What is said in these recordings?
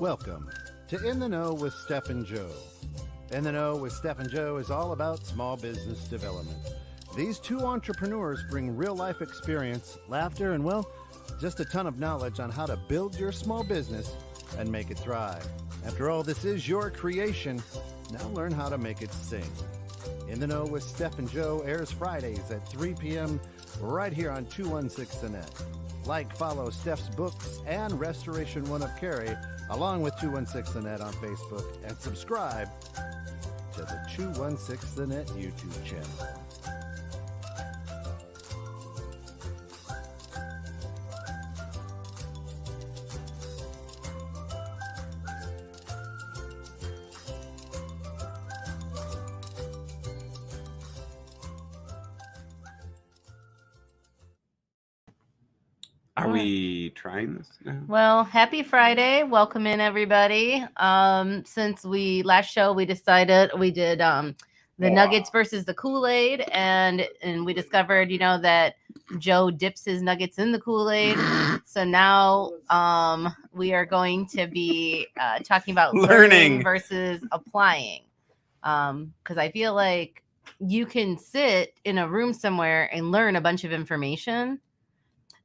Welcome to In the Know with Steph and Joe. In the Know with Steph and Joe is all about small business development. These two entrepreneurs bring real-life experience, laughter, and, well, just a ton of knowledge on how to build your small business and make it thrive. After all, this is your creation. Now learn how to make it sing. In the Know with Steph and Joe airs Fridays at 3 p.m. right here on 216 The Net. Like, follow Steph's books and Restoration One of Cary, along with 216 The Net on Facebook, and subscribe to the 216 The Net YouTube channel. Are we trying this now? Well, happy Friday. Welcome in, everybody. Since last show we decided we did the Nuggets versus the Kool-Aid, and we discovered, that Joe dips his nuggets in the Kool-Aid. So now we are going to be talking about learning versus applying. Because I feel like you can sit in a room somewhere and learn a bunch of information,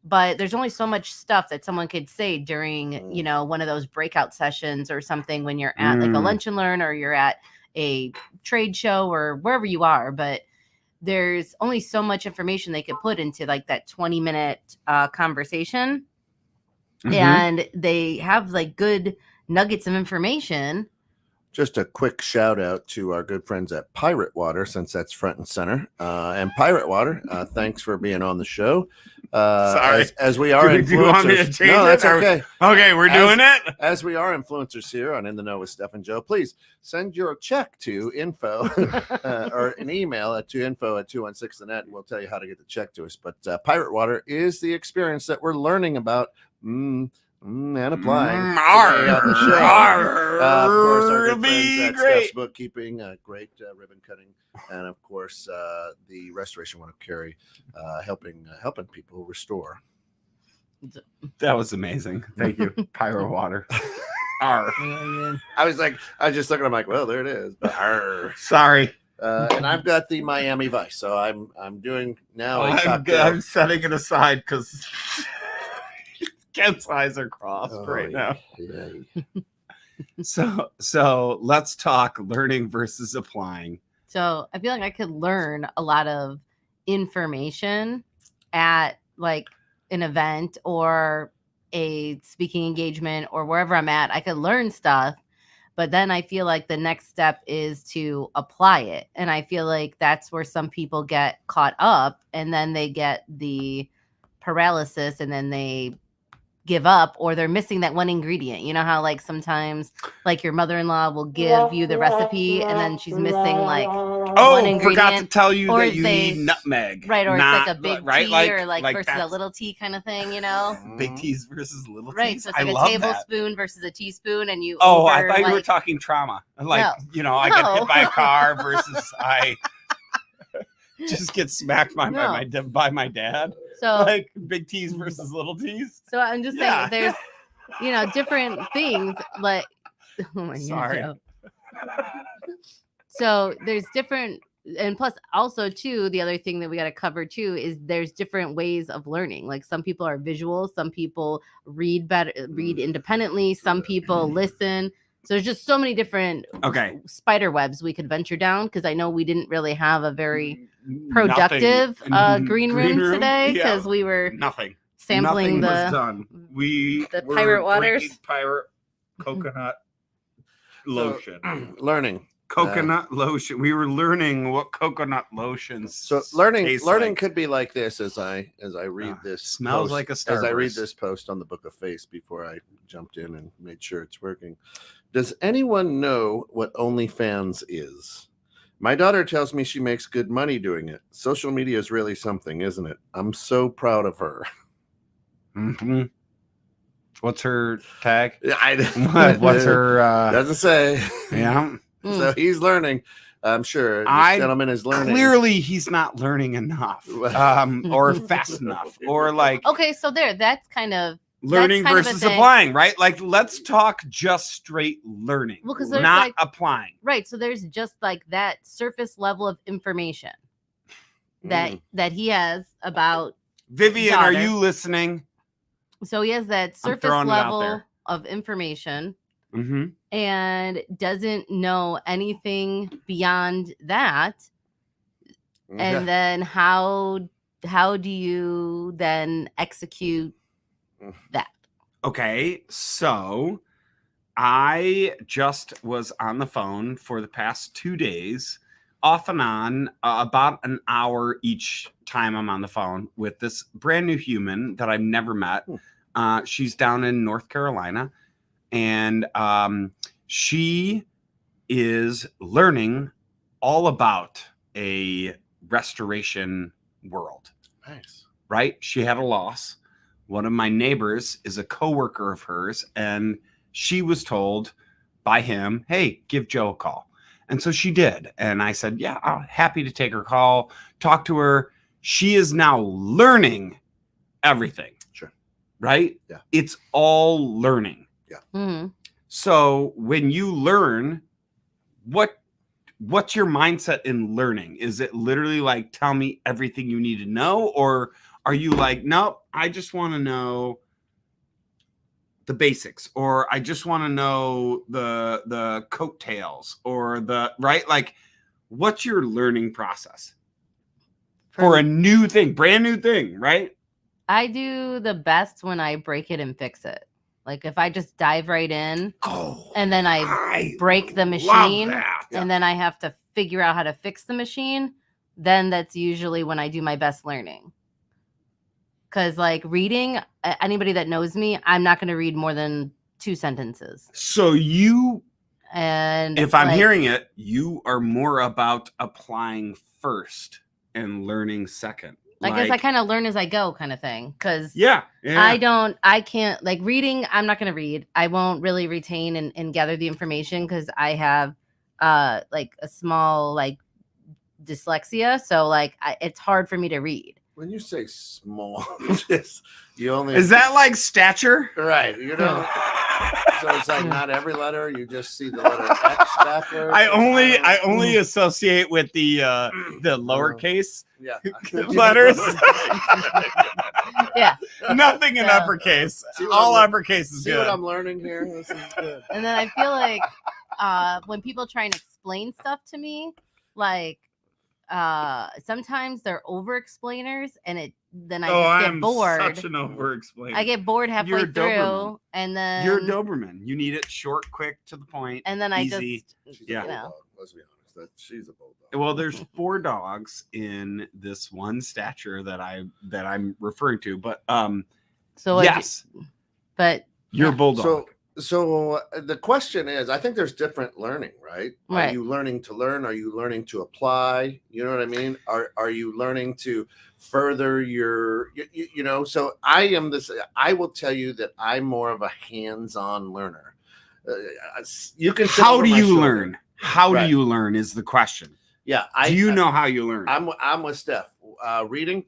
but there's only so much stuff that someone could say during, one of those breakout sessions or something when you're at like a lunch and learn, or you're at a trade show or wherever you are. But there's only so much information they could put into like that 20-minute conversation. Mm-hmm. And they have like good nuggets of information. Just a quick shout out to our good friends at Pirate Water, since that's front and center. And Pirate Water, thanks for being on the show. Sorry, as we are influencers. Do you want me to change it? No, that's okay. Okay, we're doing it. As we are influencers here on In the Know with Steph and Joe, please send your check to info or an email to info@216thenet, and we'll tell you how to get the check to us. But Pirate Water is the experience that we're learning about. And applying on the show. Of course, our good friends at Steph's Bookkeeping, great ribbon cutting, and of course the Restoration One of Cary, helping people restore. That was amazing. Thank you, Pyro Water. I was just looking. I'm like, well, there it is. Sorry. And I've got the Miami Vice, so I'm doing now. I'm setting it aside because Ken's eyes are crossed right now. Yeah. So let's talk learning versus applying. So I feel like I could learn a lot of information at like an event or a speaking engagement or wherever I'm at. I could learn stuff, but then I feel like the next step is to apply it. And I feel like that's where some people get caught up, and then they get the paralysis, and then they give up, or they're missing that one ingredient. You know how like sometimes like your mother-in-law will give you the recipe and then she's missing like one ingredient. Forgot to tell you that you need nutmeg. Right, or it's like a big right, tea or like versus a little tea kind of thing, Big teas versus little teas. Right, so it's like a tablespoon versus a teaspoon, and you I thought you were talking trauma. Like, I get hit by a car versus I just get smacked by my dad. So like big T's versus little T's. So I'm just saying there's, different things like, oh my God. So there's different, and plus also too, the other thing that we got to cover too is there's different ways of learning. Like some people are visual, some people read independently, some people listen. So there's just so many different spider webs we could venture down, because I know we didn't really have a very productive green room today because we were sampling the pirate waters. Pirate coconut lotion. Learning. Coconut lotion. We were learning what coconut lotions. So learning could be like this as I read this. Smells like a Starburst. As I read this post on the Book of Face before I jumped in and made sure it's working. Does anyone know what OnlyFans is? My daughter tells me she makes good money doing it. Social media is really something, isn't it? I'm so proud of her. Mm-hmm. What's her tag? What's her? Doesn't say. Yeah. So he's learning. I'm sure this gentleman is learning. Clearly, he's not learning enough, or fast enough, or like. Okay, so that's kind of learning kind of a versus thing. applying, right? Like, let's talk just straight learning, Well, 'cause there's not like- applying. Right. So there's just like that surface level of information that he has about Vivian, are daughter. you listening? So he has that surface throwing it out level there. of information Mm-hmm. and doesn't know anything beyond that. And then how do you then execute that? Okay, so I just was on the phone for the past 2 days, off and on, about an hour each time I'm on the phone with this brand new human that I've never met. She's down in North Carolina, and she is learning all about a restoration world. Nice. Right? She had a loss. One of my neighbors is a coworker of hers, and she was told by him, hey, give Joe a call. And so she did. And I said, yeah, I'm happy to take her call, talk to her. She is now learning everything. Sure. Right? Yeah. It's all learning. Yeah. Mm-hmm. So when you learn, what's your mindset in learning? Is it literally like, tell me everything you need to know? Or are you like, nope, I just want to know the basics, or I just want to know the coattails, or the right? Like, what's your learning process for a new thing, brand new thing, right? I do the best when I break it and fix it. Like if I just dive right in and then I break the machine and then I have to figure out how to fix the machine, then that's usually when I do my best learning. Because like reading, anybody that knows me, I'm not going to read more than 2 sentences. So and if I'm hearing it, you are more about applying first and learning second. I guess I kind of learn as I go kind of thing. Because I can't like reading. I'm not going to read. I won't really retain and gather the information because I have like a small like dyslexia. So like it's hard for me to read. When you say small, you only is that like stature? Right. You know, so it's like not every letter. You just see the letter X backwards. I only associate with the lowercase letters. Yeah. Nothing in uppercase. All uppercase is see good. What I'm learning here. This is good. And then I feel like when people try and explain stuff to me, like sometimes they're over explainers and then I just get bored. Such an over explainer. I get bored halfway through Doberman. and then you're a Doberman. You need it short, quick, to the point. And then easy. She's a bulldog, let's be honest. She's a bulldog. Well, there's 4 dogs in this one stature that I'm referring to, but so yes. But you're a bulldog. So the question is, I think there's different learning, right? Are you learning to learn? Are you learning to apply? You know what I mean? Are you learning to further your, you know? So I will tell you that I'm more of a hands-on learner. You can. How do you learn? How do you learn is the question. Yeah. Do you know how you learn? I'm with Steph. Reading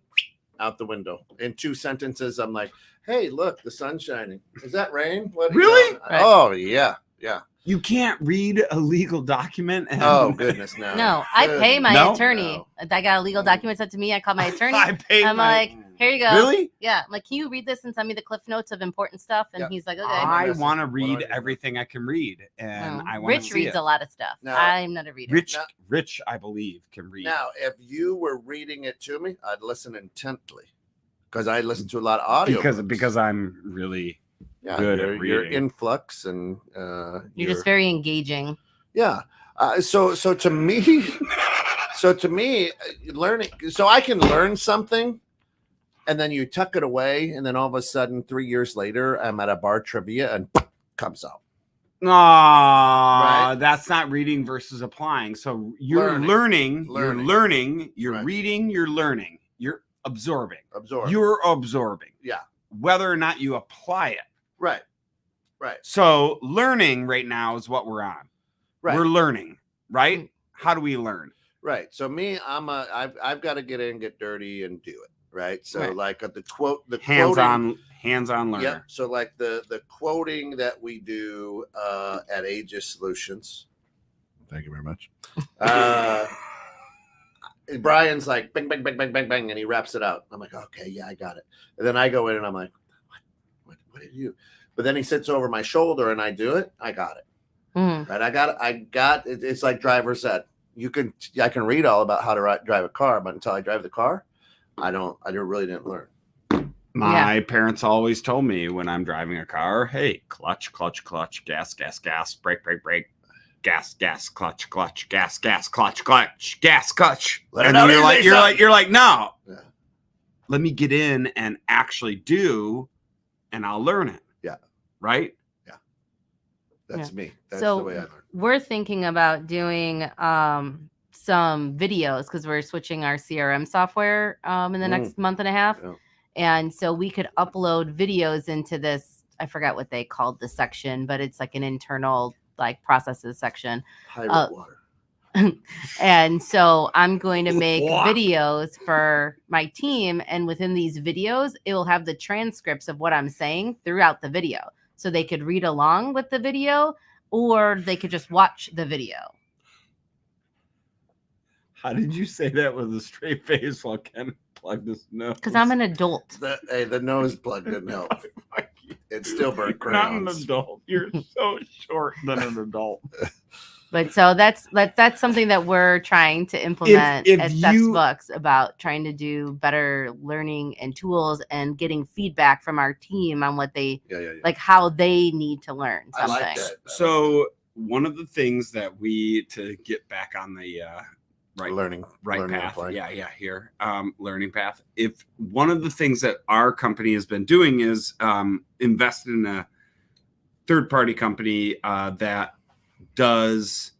out the window. In 2 sentences, I'm like, hey, look, the sun's shining. Is that rain? What? Really? Oh, yeah. Yeah. You can't read a legal document. Oh, goodness, no. No, I pay my attorney. No. I got a legal document sent to me. I call my attorney. I'm like, here you go. Really? Yeah. I'm like, can you read this and send me the cliff notes of important stuff? And he's like, okay. I want to read everything I can read. And I want to Rich reads a lot of stuff. Now, I'm not a reader. Rich, I believe, can read. Now, if you were reading it to me, I'd listen intently. Because I listen to a lot of audio. Because I'm really good at reading. You're influx and you're just very engaging. Yeah. So to me, learning. So I can learn something, and then you tuck it away, and then all of a sudden, 3 years later, I'm at a bar trivia, and comes out. Right? That's not reading versus applying. So you're learning. You're learning. You're reading. You're learning. You're absorbing. You're absorbing. Yeah. Whether or not you apply it. Right. So learning right now is what we're on. Right. We're learning, right? How do we learn? Right. So me, I've got to get in, get dirty, and do it. Right. So like the quote, hands-on hands-on learner. Yep. So like the quoting that we do at Aegis Solutions. Thank you very much. Brian's like bang, bang, bang, bang, bang, bang, and he raps it out. I'm like, okay, yeah, I got it. And then I go in and I'm like, what did you? But then he sits over my shoulder and I do it. I got it. Right. I got it. It's like driver said. I can read all about how to drive a car, but until I drive the car, I really didn't learn. My parents always told me when I'm driving a car, hey, clutch, clutch, clutch, gas, gas, gas, brake, brake, brake, gas, gas, clutch, clutch, gas, gas, clutch, clutch, gas, clutch. And you're like, no. Yeah. Let me get in and actually do, and I'll learn it. Yeah. Right? Yeah. That's me. That's so the way I learn. We're thinking about doing some videos because we're switching our CRM software in the next month and a half. Yeah. And so we could upload videos into this. I forgot what they called the section, but it's like an internal like processes section. Pilot water. And so I'm going to make videos for my team. And within these videos, it will have the transcripts of what I'm saying throughout the video. So they could read along with the video or they could just watch the video. How did you say that with a straight face while Ken plugged his nose? Because I'm an adult. The nose plug didn't help. It still burnt crayons. Not an adult. You're so short than an adult. But so that's something that we're trying to implement at Steph's Books about trying to do better learning and tools and getting feedback from our team on what they like, how they need to learn something. I like that. So one of the things that to get back on the learning path. Learning path. If one of the things that our company has been doing is invest in a third-party company that does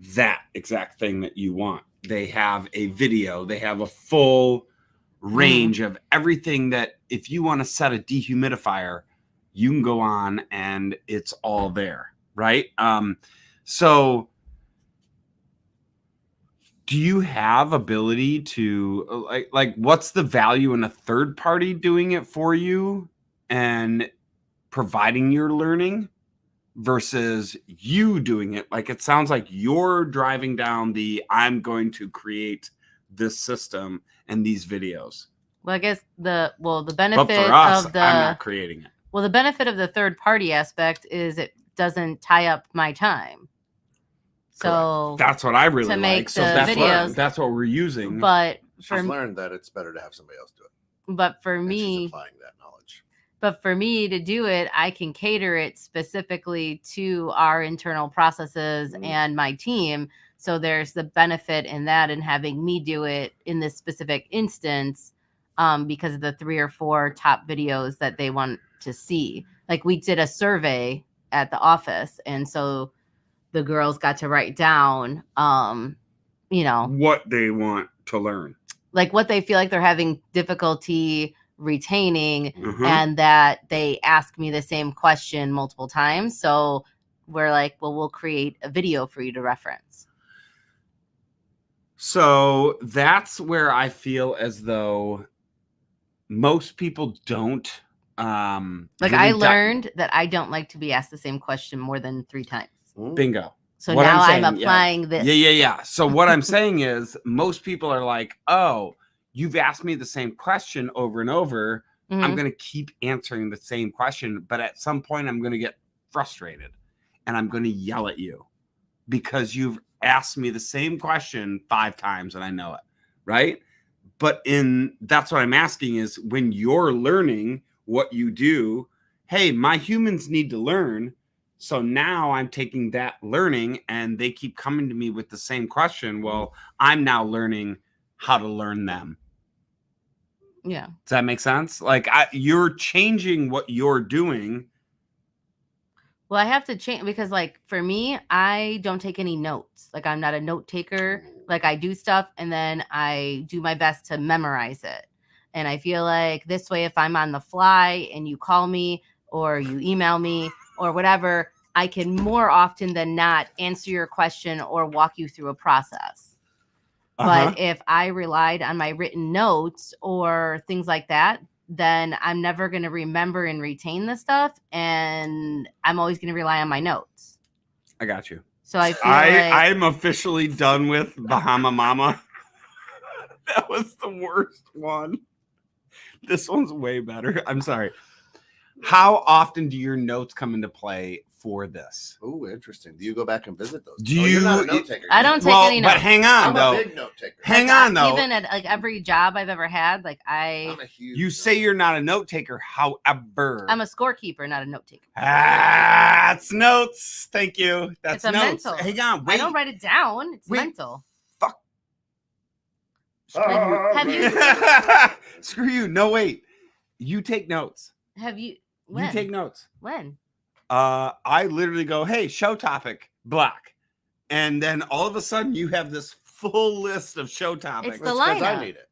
that exact thing that you want. They have a video, they have a full range of everything that if you want to set a dehumidifier, you can go on and it's all there, right? So do you have ability to like what's the value in a third party doing it for you and providing your learning versus you doing it? Like, it sounds like you're driving down I'm going to create this system and these videos. Well, I guess the benefit but for us, of I'm not creating it. Well, the benefit of the third party aspect is it doesn't tie up my time. So that's what I really to make like. So that's what we're using. But I've learned that it's better to have somebody else do it. But for me, applying that knowledge. But for me to do it, I can cater it specifically to our internal processes and my team. So there's the benefit in that and having me do it in this specific instance because of the 3 or 4 top videos that they want to see. Like we did a survey at the office. And so the girls got to write down, what they want to learn, like what they feel like they're having difficulty retaining, and that they ask me the same question multiple times. So we're like, well, we'll create a video for you to reference. So that's where I feel as though most people don't. I learned that I don't like to be asked the same question more than 3 times. Bingo. So what now I'm applying this. Yeah. So what I'm saying is most people are like, oh, you've asked me the same question over and over. I'm going to keep answering the same question. But at some point, I'm going to get frustrated and I'm going to yell at you because you've asked me the same question 5 times and I know it. Right. But that's what I'm asking is when you're learning what you do, hey, my humans need to learn. So now I'm taking that learning and they keep coming to me with the same question. Well, I'm now learning how to learn them. Yeah. Does that make sense? Like you're changing what you're doing. Well, I have to change because like for me, I don't take any notes. Like I'm not a note taker. Like I do stuff and then I do my best to memorize it. And I feel like this way, if I'm on the fly and you call me or you email me or whatever, I can more often than not answer your question or walk you through a process. But if I relied on my written notes or things like that, then I'm never going to remember and retain the stuff. And I'm always going to rely on my notes. I got you. So I feel like I'm officially done with Bahama Mama. That was the worst one. This one's way better. I'm sorry. How often do your notes come into play for this? Oh, interesting. Do you go back and visit those? Do you're not a you- note taker. I don't take any notes. But hang on, I'm though. a big note taker. Hang Like, on, though. Even at like every job I've ever had, like I'm a huge You note say you're not a note taker, however. I'm a scorekeeper, not a note taker. It's notes. Thank you. That's It's a notes. mental. Hang on. Wait. I don't write it down. It's Wait. mental. Screw you. Have you- Screw you. No, wait. You take notes. Have you? When? You take notes. When? I literally go, hey, show topic, block. And then all of a sudden you have this full list of show topics. the That's 'cause lineup. I need it.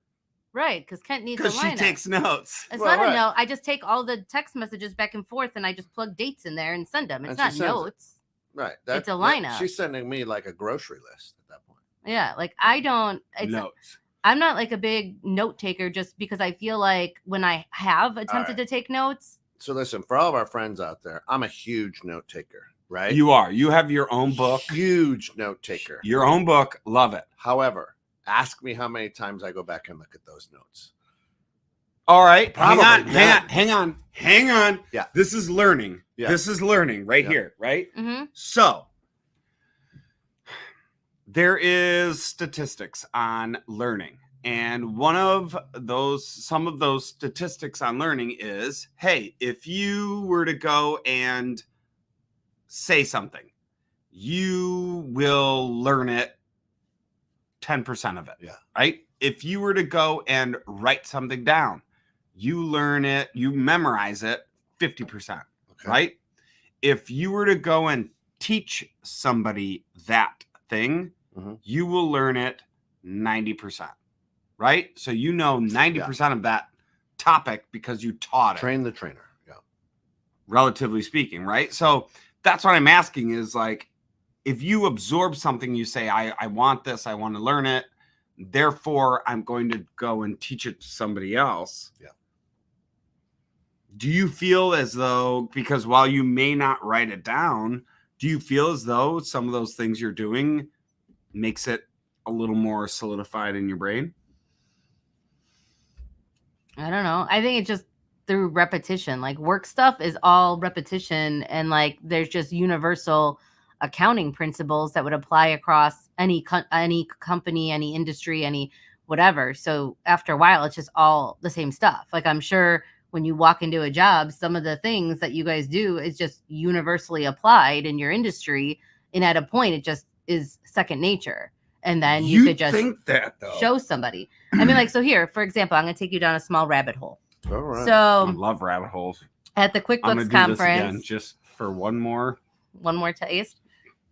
Right, because Kent needs a Because she lineup. takes notes. It's Well, not right. a note. I just take all the text messages back and forth, and I just plug dates in there and send them. It's And not she sends it. notes. Right. It's a lineup. She's sending me like a grocery list at that point. Yeah, like I don't. Notes. I'm not like a big note taker just because I feel like when I have attempted to take notes, So listen, for all of our friends out there, I'm a huge note taker, right? You are. You have your own book. Huge note taker. Your own book. Love it. However, ask me how many times I go back and look at those notes. All right. Probably Hang on. Yeah. This is learning. Yeah. This is learning right Yeah. here, right? mm-hmm. So there is statistics on learning. And some of those statistics on learning is, hey, if you were to go and say something, you will learn it 10% of it. Yeah. Right? If you were to go and write something down, you learn it, you memorize it 50%. Okay. Right? If you were to go and teach somebody that thing, Mhm. you will learn it 90%. Right? So you know 90% of that topic because you taught it, Train the trainer. Yeah. relatively speaking, right? So that's what I'm asking is like, if you absorb something, you say, I want this, I want to learn it, therefore I'm going to go and teach it to somebody else. Yeah. Do you feel as though, because while you may not write it down, do you feel as though some of those things you're doing makes it a little more solidified in your brain? I don't know. I think it's just through repetition. Like work stuff is all repetition, and like there's just universal accounting principles that would apply across any company, any industry, any whatever. So after a while, it's just all the same stuff. Like I'm sure when you walk into a job, some of the things that you guys do is just universally applied in your industry, and at a point, it just is second nature. And then you could just think that though. show somebody. I mean, like, so here, for example, I'm going to take you down a small rabbit hole. All right. I So love rabbit holes. at the I'm gonna QuickBooks do this again conference, just for one more. one more taste.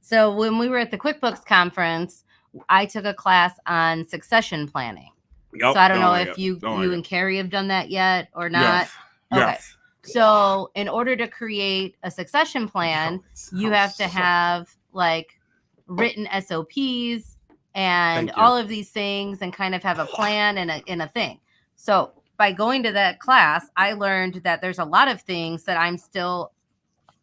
So when we were at the QuickBooks conference, I took a class on succession planning. Yep. So I don't know Oh, if yeah. you Oh, you yeah. and Carrie have done that yet or not. Yes. Okay. Yes. So in order to create a succession plan, you have to have like written SOPs and Thank you. all of these things and kind of have a plan and a thing. So by going to that class, I learned that there's a lot of things that I'm still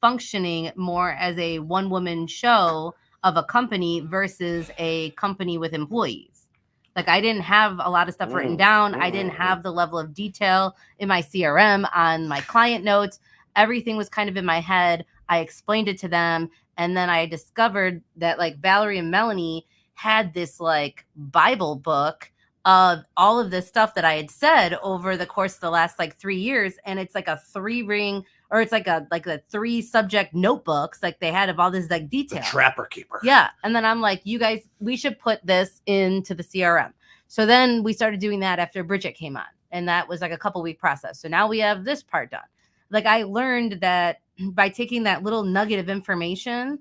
functioning more as a one-woman show of a company versus a company with employees. Like I didn't have a lot of stuff written down. I didn't have the level of detail in my CRM on my client notes. Everything was kind of in my head. I explained it to them. And then I discovered that like Valerie and Melanie had this like Bible book of all of this stuff that I had said over the course of the last like 3 years. And it's like a 3-ring, or it's like a 3-subject notebooks like they had of all this like The detail. trapper keeper. Yeah. And then I'm like, you guys, we should put this into the CRM. So then we started doing that after Bridget came on. And that was like a couple-week process. So now we have this part done. Like I learned that by taking that little nugget of information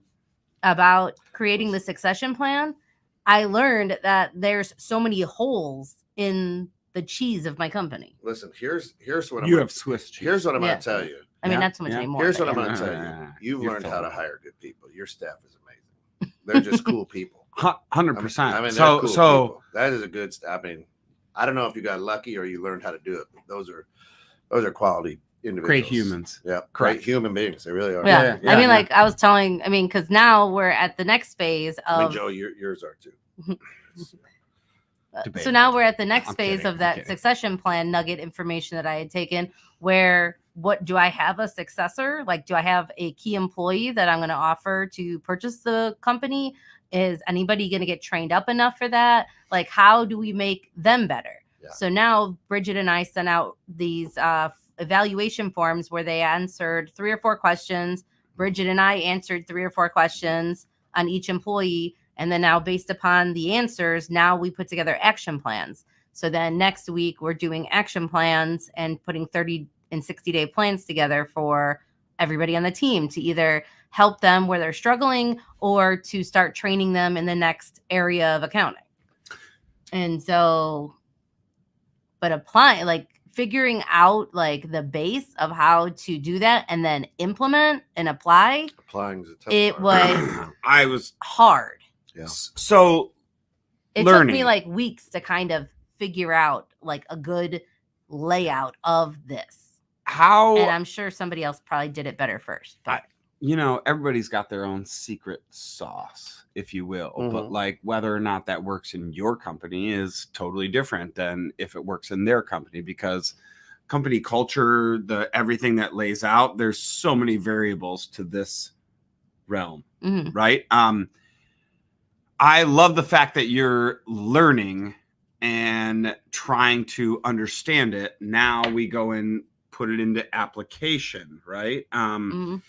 about creating the succession plan, I learned that there's so many holes in the cheese of my company. Listen, here's what You I'm have Swiss cheese. here's what I'm Yeah. going to tell you. I mean, Yeah, not so much yeah. anymore. Here's but what I'm yeah. going to tell you. You've You're learned how to filling. hire good people. Your staff is amazing. They're just cool people. 100%. I mean, they're so cool so people. That is a good. I mean, I don't know if you got lucky or you learned how to do it. But those Those are quality individuals. Great humans. Yeah, Correct. great human beings. They really are. Yeah. Yeah, I mean, yeah. like I was telling, because now we're at the next phase I mean, of. Joe, yours are too. So now we're at the next I'm phase kidding, of I'm that kidding. succession plan nugget information that I had taken, where what do I have a successor? Like, do I have a key employee that I'm going to offer to purchase the company? Is anybody going to get trained up enough for that? Like, how do we make them better? Yeah. So now Bridget and I sent out these evaluation forms where they answered 3 or 4 questions. Bridget and I answered 3 or 4 questions on each employee. And then now based upon the answers, now we put together action plans. So then next week we're doing action plans and putting 30 and 60-day plans together for everybody on the team to either help them where they're struggling or to start training them in the next area of accounting. And so, but applying, like figuring out like the base of how to do that and then implement and apply, Applying is a tough it part. was hard. Yeah. So It learning. took me like weeks to kind of figure out like a good layout of this. how And I'm sure somebody else probably did it better first. But everybody's got their own secret sauce, if you will. But Mhm. like whether or not that works in your company is totally different than if it works in their company, because company culture, everything that lays out, there's so many variables to this realm, mhm. right? I love the fact that you're learning and trying to understand it. Now we go and put it into application, right? Mhm.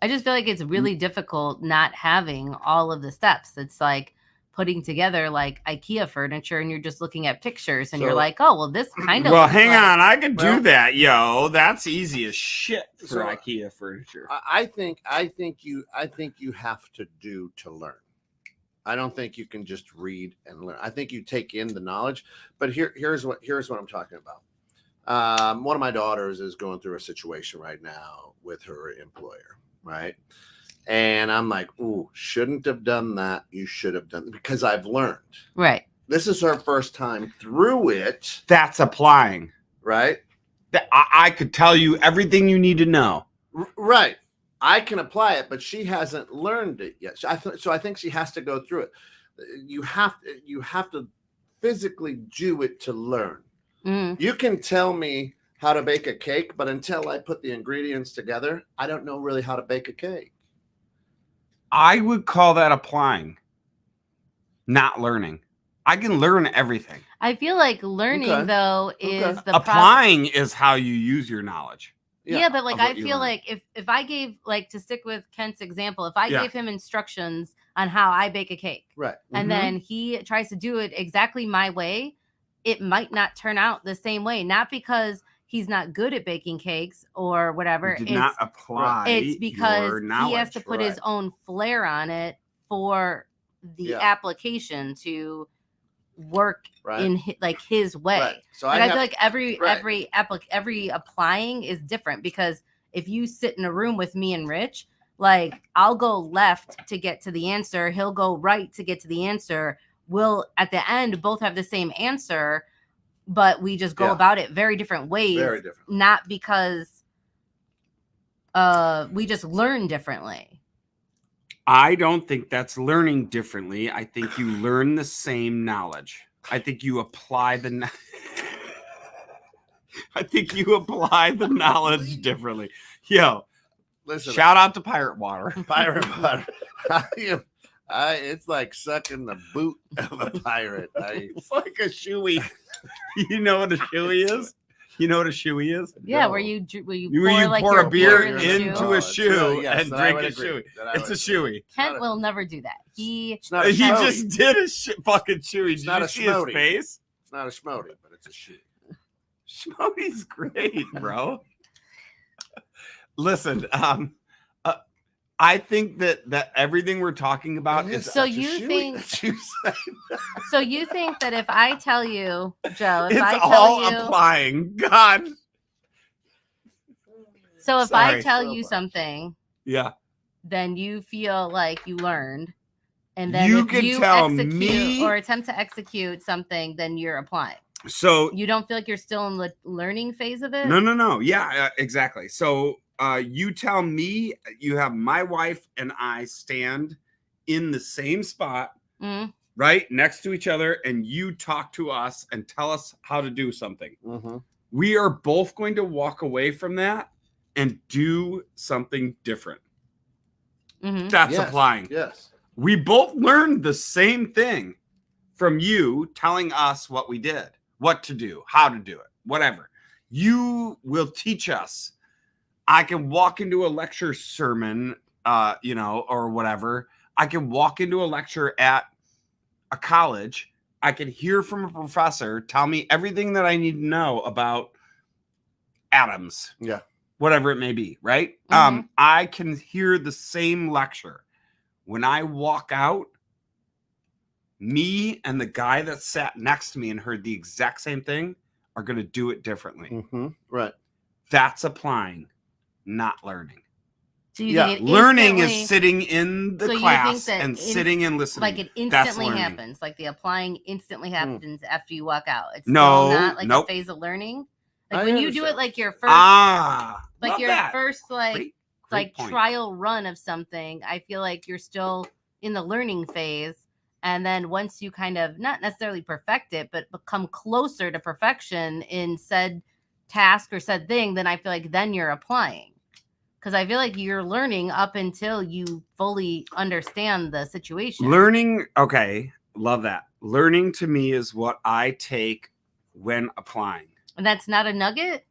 I just feel like it's really difficult not having all of the steps. It's like putting together like IKEA furniture and you're just looking at pictures and you're So- like, oh, well, this kind of Well, looks hang like- on, I could Well- do that, yo. That's easy as shit for So- IKEA furniture. I think you have to do to learn. I don't think you can just read and learn. I think you take in the knowledge. But here's what I'm talking about. One of my daughters is going through a situation right now with her employer, right? And I'm like, ooh, shouldn't have done that. You should have done, because I've learned. Right. This is her first time through it, That's applying. right? I could tell you everything you need to know. Right. I can apply it, but she hasn't learned it yet. So I think she has to go through it. You have to physically do it to learn. Mhm. You can tell me how to bake a cake, but until I put the ingredients together, I don't know really how to bake a cake. I would call that applying, not learning. I can learn everything. I feel like learning Okay. though is the Applying is how you use your knowledge. Yeah, but like of what I you feel learn. like if I gave, like, to stick with Kent's example, if I Yeah. gave him instructions on how I bake a cake Right. and Mhm. then he tries to do it exactly my way, it might not turn out the same way. Not because he's not good at baking cakes or whatever. You did not apply. It's because your he has knowledge. to put his own flair on it for the Yeah. application to work Right. in his way. Right. So Like, I have, feel like right. every applying is different, because if you sit in a room with me and Rich, like I'll go left to get to the answer, he'll go right to get to the answer. We'll at the end both have the same answer, but we just go Yeah. about it very different ways. very different. Not because we just learn differently. I don't think that's learning differently. I think you learn the same knowledge. I think you apply the I think you apply the knowledge differently. Yo, Listen, shout out to Pirate Water. pirate butter. It's like sucking the boot of a pirate. It's like a shoey. You know what a shoey is? You know what a shoey is? Yeah, No. where you pour, You like pour your a beer in into shoe. a shoe yes, and then I drink would a agree. shoey. Then I It's a would shoey. Kent not a- will never do that. It's not a He schmody. just did a fucking shoey. Did not you a see his schmody. face? It's not a schmody, but it's a shoe. Schmodie's great, bro. Listen, I think that everything we're talking about is So you think- So you think that if I tell you, Joe, if it's I all tell you, applying. God, so if I Sorry. tell So you much. something, yeah. then you feel like you learned, and then You if can you tell execute me- or attempt to execute something, then you're applying. So You don't feel like you're still in the learning phase of it? No. Yeah, exactly. So you tell me you have my wife and I stand in the same spot, right next to each other, and you talk to us and tell us how to do something. We are both going to walk away from that and do something different. That's applying. Yes. We both learned the same thing from you telling us what we did, what to do, how to do it, whatever. You will teach us. I can walk into a lecture sermon, or whatever. I can walk into a lecture at a college. I can hear from a professor tell me everything that I need to know about atoms. Yeah. Whatever it may be, right? I can hear the same lecture. When I walk out, me and the guy that sat next to me and heard the exact same thing are going to do it differently. Right. That's applying, not learning. So you think it learning is sitting in the class and sitting and listening. Like it instantly happens. Like the applying instantly happens after you walk out. It's no, still not like nope. a phase of learning. Like when you do it like your first first great trial run of something, I feel like you're still in the learning phase. And then once you kind of not necessarily perfect it, but become closer to perfection in said task or said thing, then I feel like then you're applying. Because I feel like you're learning up until you fully understand the situation. Learning, okay, love that. Learning to me is what I take when applying. And that's not a nugget?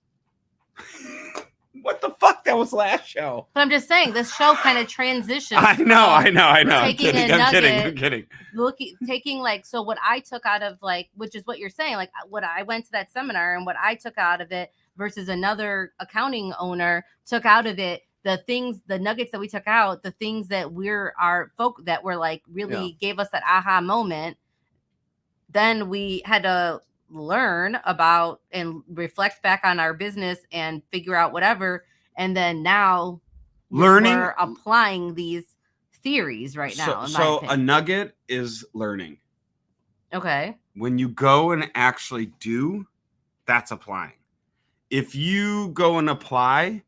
What the fuck? That was last show. But I'm just saying, this show kind of transitions. I know. I'm kidding. Taking like, so what I took out of like, which is what you're saying, like what I went to that seminar and what I took out of it versus another accounting owner took out of it, the nuggets that we took out, the things that that were like really gave us that aha moment. Then we had to learn about and reflect back on our business and figure out whatever. And then now we're applying these theories right now. So a nugget is learning. Okay. When you go and actually do, that's applying. If you go and apply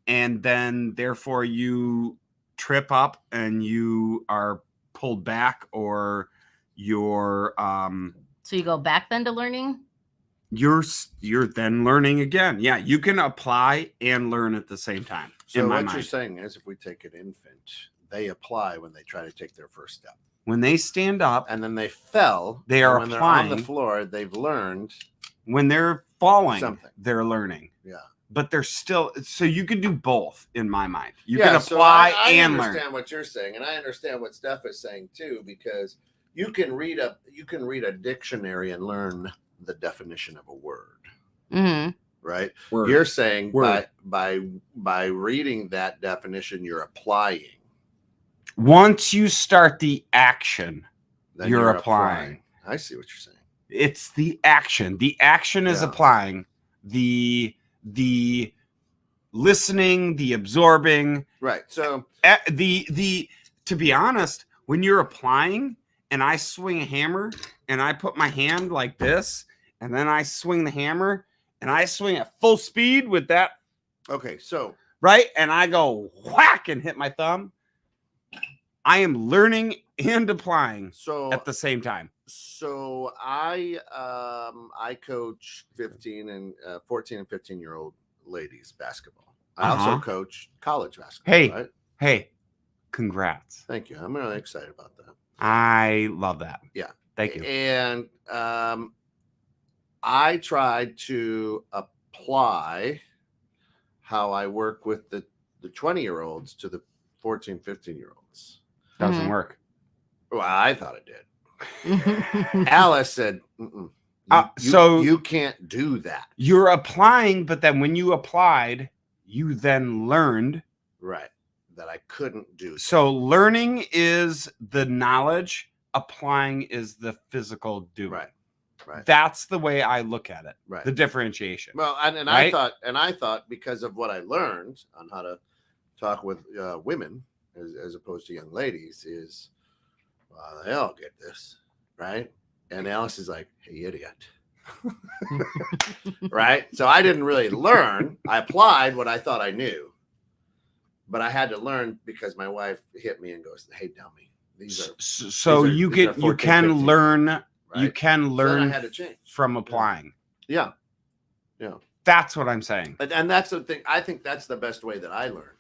and then therefore you trip up and you are pulled back or you're so you go back then to learning? You're then learning again. Yeah, you can apply and learn at the same time. So what you're saying is if we take an infant, they apply when they try to take their first step. When they stand up and then they fell, they are when applying. They're on the floor, they've learned. When they're falling, something. They're learning. Yeah. But they're still, so you can do both in my mind. You can apply and learn. I understand what you're saying, and I understand what Steph is saying too, because you can read a dictionary and learn the definition of a word. Mm-hmm. Right? Word. You're saying by reading that definition, you're applying. Once you start the action, then you're applying. I see what you're saying. It's the action. The action is applying. The listening, the absorbing. Right. So to be honest, when you're applying and I swing a hammer and I put my hand like this and then I swing the hammer and I swing at full speed with that. Okay. So, right. And I go whack and hit my thumb. I am learning and applying at the same time. So I coach 14 and 15-year-old ladies basketball. I also coach college basketball. Hey, congrats. Thank you. I'm really excited about that. I love that. Yeah. Thank you. And I tried to apply how I work with the 20-year-olds to the 14, 15-year-olds. Doesn't work. Well, I thought it did. Alice said, you can't do that. You're applying, but then when you applied, you then learned. Right. That I couldn't do. So learning is the knowledge, applying is the physical doing. Right. Right. That's the way I look at it. Right. The differentiation. Well, and I thought because of what I learned on how to talk with women as opposed to young ladies is, they all get this, right? And Alice is like, "Hey, idiot." Right? So I didn't really learn. I applied what I thought I knew, but I had to learn because my wife hit me and goes, "Hey, dummy, these are." So these are- you these are can 14, 15, learn right? you can So then learn I had to change. from applying. Yeah. That's what I'm saying. And that's the thing. I think that's the best way that I learn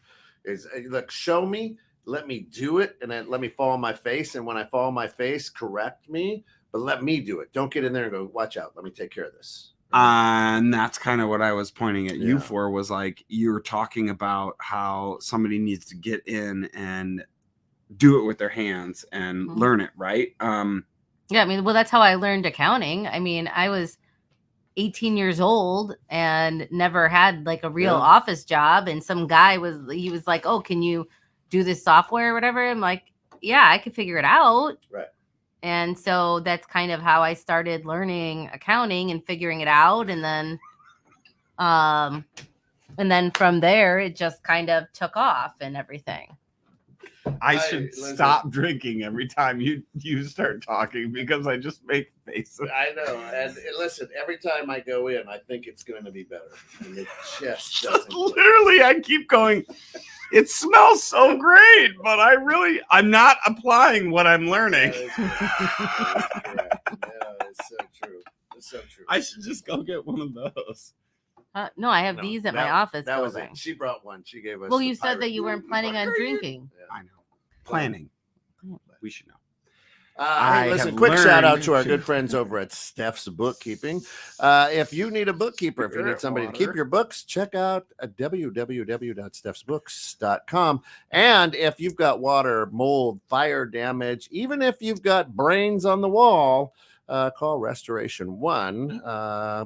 is look, show me, let me do it, and then let me fall on my face. And when I fall on my face, correct me, but let me do it. Don't get in there and go, watch out. Let me take care of this. And that's kind of what I was pointing at you Yeah. for, was like, you were talking about how somebody needs to get in and do it with their hands and learn it, right? Yeah, I mean, well, that's how I learned accounting. I mean, I was 18 years old and never had like a real office job. And some guy was like, "Oh, can you do this software or whatever?" I'm like, "Yeah, I could figure it out." Right. And so that's kind of how I started learning accounting and figuring it out. And then from there, it just kind of took off and everything. I should stop drinking every time you start talking because I just make faces. I know. And listen, every time I go in, I think it's going to be better. And it just doesn't. Literally, I keep going, it smells so great, but I'm not applying what I'm learning. Yeah, it's so true. It's so true. I should just go get one of those. No, I have these at my office That was building. it. She brought one. She gave us. Well, you said that you weren't planning on drinking. Yeah. I know. Planning. We should know. Hey, listen, quick shout out to our good friends over at Steph's Bookkeeping. If you need a bookkeeper, if you need somebody to keep your books, check out www.stephsbooks.com. And if you've got water, mold, fire damage, even if you've got brains on the wall, call Restoration One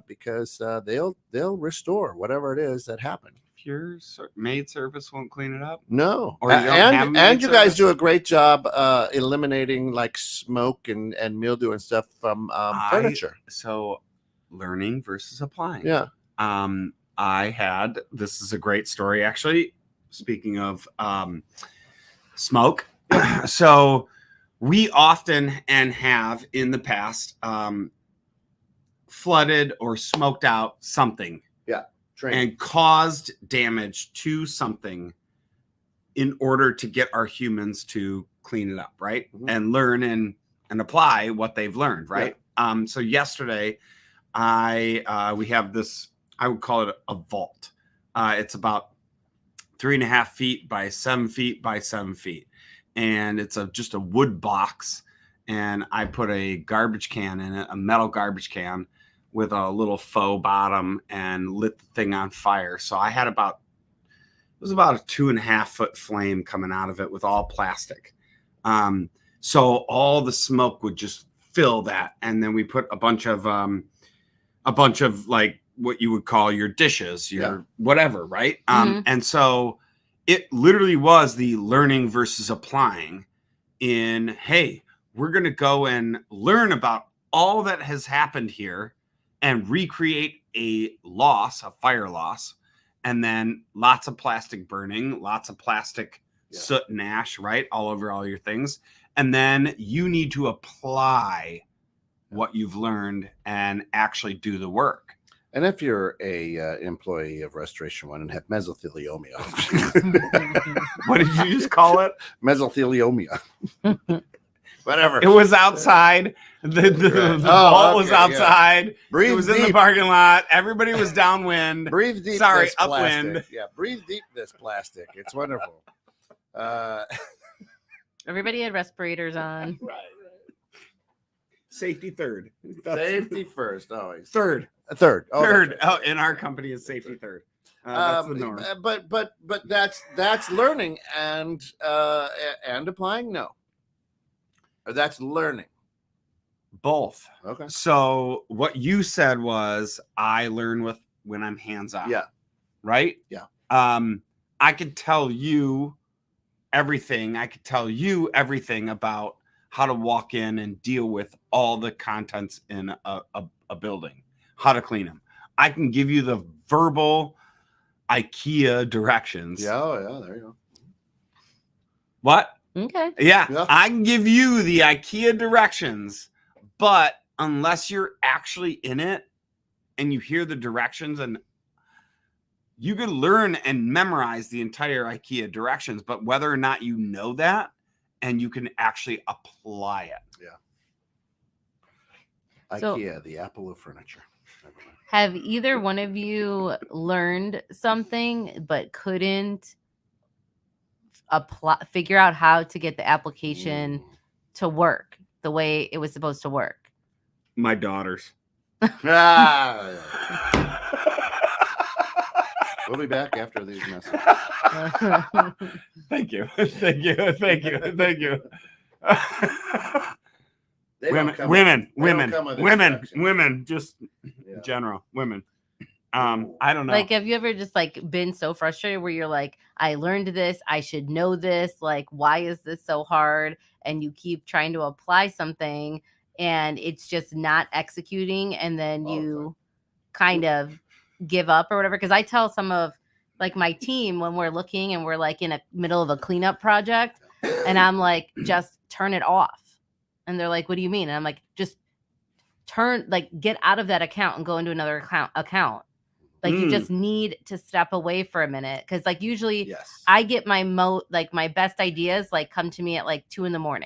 because they'll restore whatever it is that happened. Your maid service won't clean it up? No. Or you don't have maid and you guys service? do a great job eliminating like smoke and mildew and stuff from furniture. So learning versus applying. Yeah. This is a great story, actually. Speaking of smoke. So we often and have in the past flooded or smoked out something. And caused damage to something in order to get our humans to clean it up, right? Mm-hmm. And learn and apply what they've learned, right? Yeah. So yesterday, we have this, I would call it a vault. It's about 3.5 feet by 7 feet by 7 feet. And it's just a wood box. And I put a garbage can in it, a metal garbage can, with a little faux bottom, and lit the thing on fire. So I had about a 2.5 foot flame coming out of it with all plastic. So all the smoke would just fill that. And then we put a bunch of like what you would call your dishes, your whatever, right? And so it literally was the learning versus applying in, hey, we're going to go and learn about all that has happened here and recreate a fire loss, and then lots of plastic burning, lots of plastic soot and ash, right? All over all your things. And then you need to apply what you've learned and actually do the work. And if you're a employee of Restoration One and have mesothelioma, what did you just call it? Mesothelioma. Whatever. It was outside. The vault was outside. Breathe it was deep. In the parking lot. Everybody was downwind. Breathe deep. Sorry, this upwind. Plastic. Yeah, breathe deep this plastic. It's wonderful. Everybody had respirators on. Right. Safety third. Safety first, always. Third. Third. Oh, third. Oh, in our company is safety third. That's the norm. But that's learning and applying. No. That's learning. Both. Okay. So what you said was I learn when I'm hands-on. Yeah. Right? Yeah. I could tell you everything. I could tell you everything about how to walk in and deal with all the contents in a building, how to clean them. I can give you the verbal IKEA directions. Yeah, there you go. What? Okay. Yeah, I can give you the IKEA directions, but unless you're actually in it and you hear the directions, and you could learn and memorize the entire IKEA directions, but whether or not you know that and you can actually apply it. Yeah. So- IKEA, the apple of furniture. Have either one of you learned something but couldn't figure out how to get the application to work the way it was supposed to work? My daughters. Ah. We'll be back after these messages. Thank you. Thank you. Thank you. Thank you. They don't come women, with instructions. just Yeah. general women. I don't know. Like, have you ever just like been so frustrated where you're like, I learned this, I should know this, like, why is this so hard? And you keep trying to apply something and it's just not executing, and then you kind of give up or whatever. Because I tell some of like my team when we're looking and we're like in a middle of a cleanup project, and I'm like, just turn it off. And they're like, what do you mean? And I'm like, just get out of that account and go into another account. Like, you just need to step away for a minute. Cause like usually I get my my best ideas like come to me at like 2 a.m.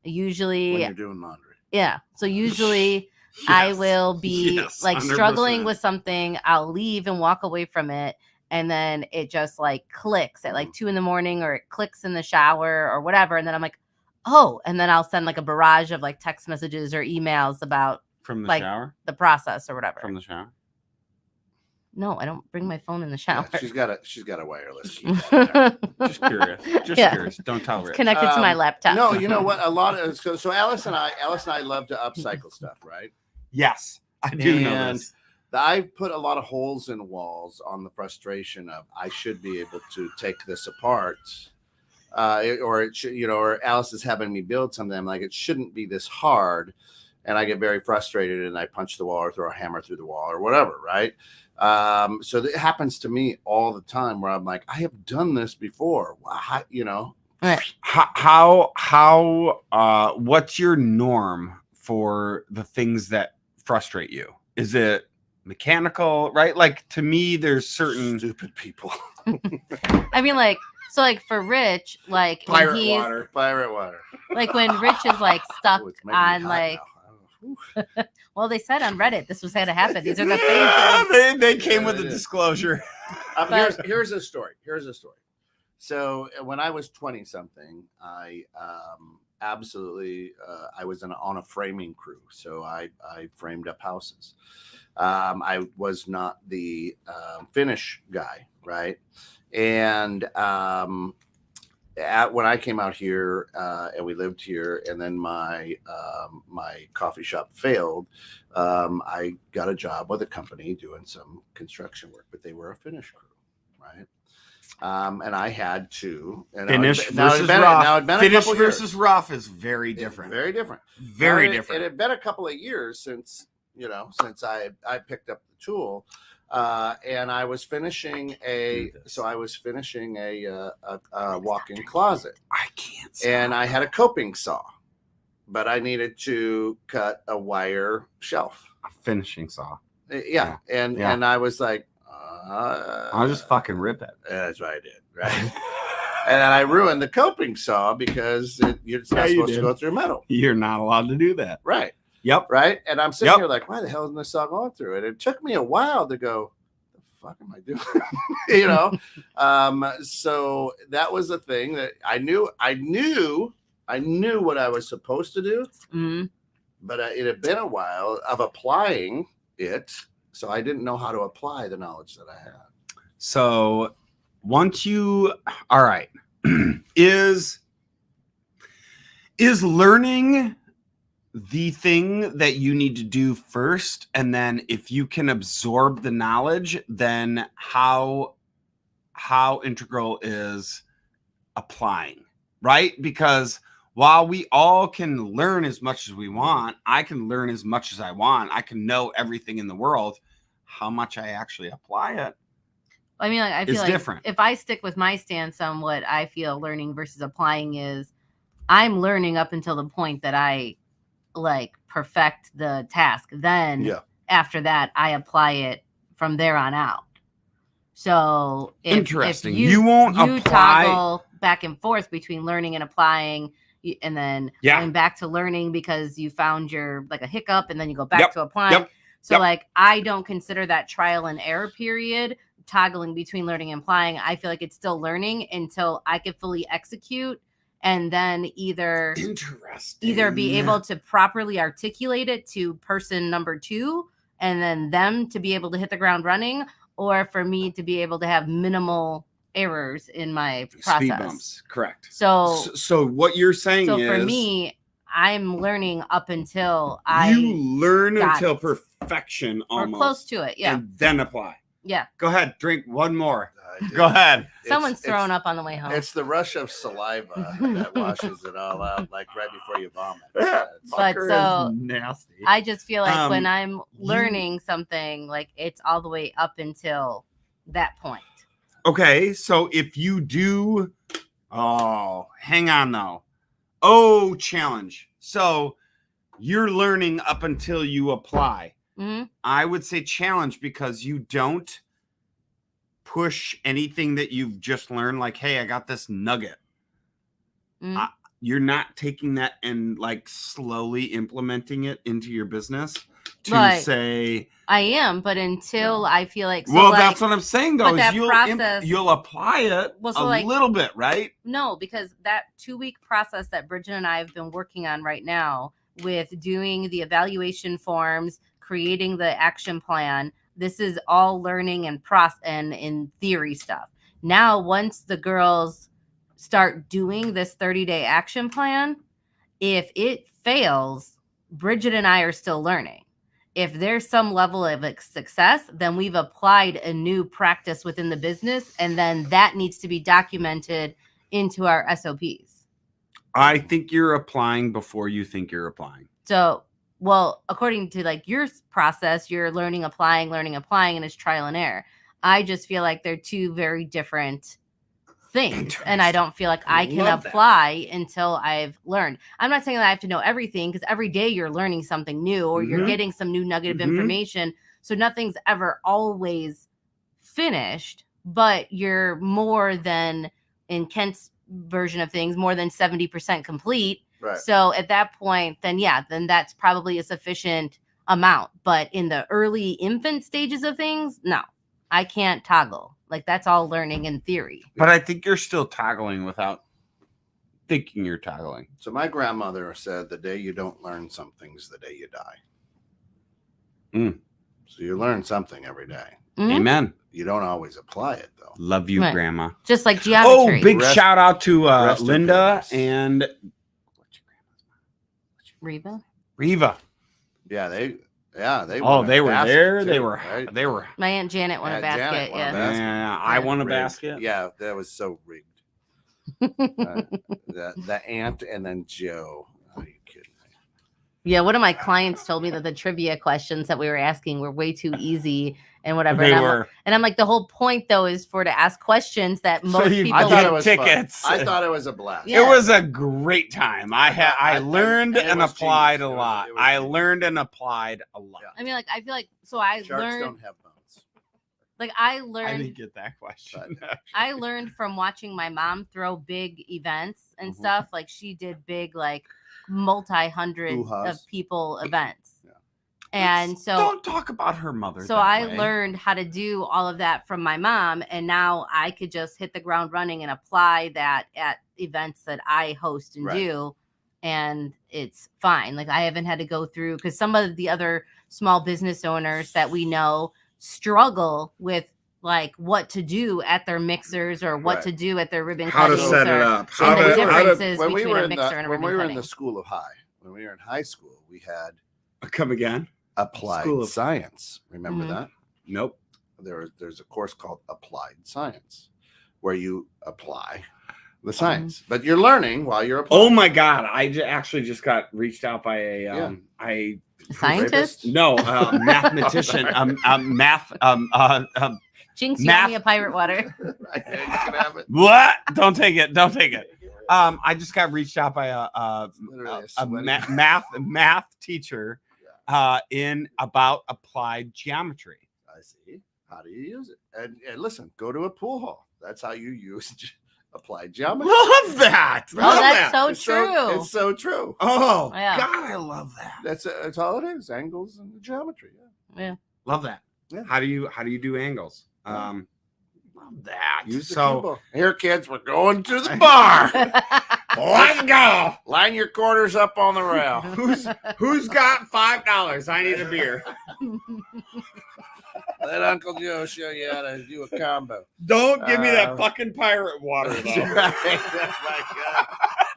Usually When you're doing laundry. Yeah. So usually I will be like 100%. struggling with something. I'll leave and walk away from it. And then it just like clicks at like 2 a.m. or it clicks in the shower or whatever. And then I'm like, oh, and then I'll send like a barrage of like text messages or emails about From the like shower? the process or whatever. From the shower? No, I don't bring my phone in the shower. Yeah, she's got a wireless keypad there. Just curious. Just Yeah. curious. Don't tell Rich. Connected to my laptop. No, you know what? A lot of so Alice and I love to upcycle stuff, right? Yes, I do know And this. I've put a lot of holes in walls on the frustration of I should be able to take this apart, or it should, or Alice is having me build something. I'm like, it shouldn't be this hard, and I get very frustrated and I punch the wall or throw a hammer through the wall or whatever, right? So it happens to me all the time where I'm like, I have done this before. Right. How what's your norm for the things that frustrate you? Is it mechanical, right? Like, to me, there's certain stupid people. I mean, like, so like for Rich, like when he's pirate water. like when Rich is like stuck Oh, it's making me on hot like, now. well, they said on Reddit this was going to happen. These are the things. they came Yeah, with it a is. disclosure. Here's a story. So when I was 20 something, I absolutely I was on a framing crew. So I framed up houses. I was not the finish guy, right? And when I came out here and we lived here, and then my coffee shop failed, I got a job with a company doing some construction work, but they were a finish crew, right? And I had to Finish now versus it'd been rough. a Finish couple versus years. rough is very different. Very different. Very Now, different. It had been a couple of years since I picked up the tool, and I was finishing a walk-in closet, I can't. and I had a coping saw, but I needed to cut a wire shelf. A finishing saw. Yeah. And I was like, I'll just fucking rip it. that's what I did, right? And then I ruined the coping saw because it's not supposed to go through metal. You're not allowed to do that. Right. Yep. Right. And I'm sitting here like, why the hell isn't this saw going through it? It took me a while to go, the fuck am I doing? So that was a thing that I knew what I was supposed to do, but it had been a while of applying it. So I didn't know how to apply the knowledge that I had. So once you, all right, is learning the thing that you need to do first, and then if you can absorb the knowledge, then how integral is applying, right? Because while we all can learn as much as we want, I can learn as much as I want, I can know everything in the world, how much I actually apply it. I mean, like, I feel like different. If I stick with my stance on what I feel learning versus applying is, I'm learning up until the point that I like perfect the task. Then after that, I apply it from there on out. So interesting. If you won't apply toggle back and forth between learning and applying, and then going back to learning because you found your like a hiccup, and then you go back to applying. So like I don't consider that trial and error period toggling between learning and applying. I feel like it's still learning until I can fully execute, and then either be able to properly articulate it to person number 2, and then them to be able to hit the ground running, or for me to be able to have minimal errors in my process. Speed bumps, correct. So what you're saying is, for me, I'm learning up until you learn until perfection, almost, or close to it, and then apply. Yeah. Go ahead, drink one more. Go ahead. Someone's throwing up on the way home. It's the rush of saliva that washes it all out, like right before you vomit. But so nasty. I just feel like when I'm learning something, like it's all the way up until that point. Okay, so if you do, hang on though. Challenge. So you're learning up until you apply. Mm-hmm. I would say challenge because you don't push anything that you've just learned. Like, hey, I got this nugget. Mm-hmm. You're not taking that and like slowly implementing it into your business to say. I am, but until I feel like. That's what I'm saying though. Is you'll apply it little bit, right? No, because that 2-week process that Bridget and I have been working on right now with doing the evaluation forms, creating the action plan. This is all learning and in theory stuff. Now, once the girls start doing this 30-day action plan, if it fails, Bridget and I are still learning. If there's some level of success, then we've applied a new practice within the business, and then that needs to be documented into our SOPs. I think you're applying before you think you're applying. So, well, according to like your process, you're learning, applying, and it's trial and error. I just feel like they're two very different things, and I don't feel like I can apply until I've learned. I'm not saying that I have to know everything, because every day you're learning something new, or you're getting some new nugget of information. So nothing's ever always finished, but you're more than, in Kent's version of things, more than 70% complete. Right. So at that point, then that's probably a sufficient amount. But in the early infant stages of things, no, I can't toggle. Like, that's all learning in theory. But I think you're still toggling without thinking you're toggling. So my grandmother said, the day you don't learn something's the day you die. So you learn something every day. Mm-hmm. Amen. You don't always apply it, though. Love you, Grandma. Just like geometry. Big shout out to Linda and Reva. Yeah, they they were there. Too, they were. My Aunt Janet won a basket. I won a basket. Yeah, that was so rigged. The aunt and then Joe. Are you kidding me? Yeah, one of my clients told me that the trivia questions that we were asking were way too easy and whatever. And I'm like, the whole point though is to ask questions that most people. I thought it was tickets. I thought it was a blast. Yeah. It was a great time. I learned and applied a lot. I learned and applied a lot. I mean, like, I feel like I Sharks learned. don't have bones. Like, I learned. I didn't get that question. I learned from watching my mom throw big events and stuff. Like, she did big, like, multi-hundred of people events. And so don't talk about her mother. So I learned how to do all of that from my mom, and now I could just hit the ground running and apply that at events that I host and do, and it's fine. Like, I haven't had to go through, because some of the other small business owners that we know struggle with like what to do at their mixers or what to do at their ribbon how cuttings, to set it up, and the differences when we between were a mixer and a ribbon when we were cutting. in the school of when we were in high school, we had come again applied science. Remember that? Nope. There's a course called applied science where you apply the science, but you're learning while you're applying. Oh my God! I actually just got reached out by a scientist? No, mathematician. Jinx, you owe me a pirate water. You can have it. What? Don't take it. Don't take it. I just got reached out by a math teacher in about applied geometry. I see. How do you use it? And listen, go to a pool hall. That's how you use applied geometry. Love that. That's so It's true. It's so true. Oh Yeah. God, I love that. That's all it is. Angles and geometry. Yeah. Love that. Yeah. How do you do angles? Love that. Use the So cue ball. Here, kids, we're going to the bar. let's go. Line your quarters up on the rail. Who's got $5? I need a beer. Let Uncle Joe show you how to do a combo. Don't give me that fucking pirate water, though. Right. Oh my God.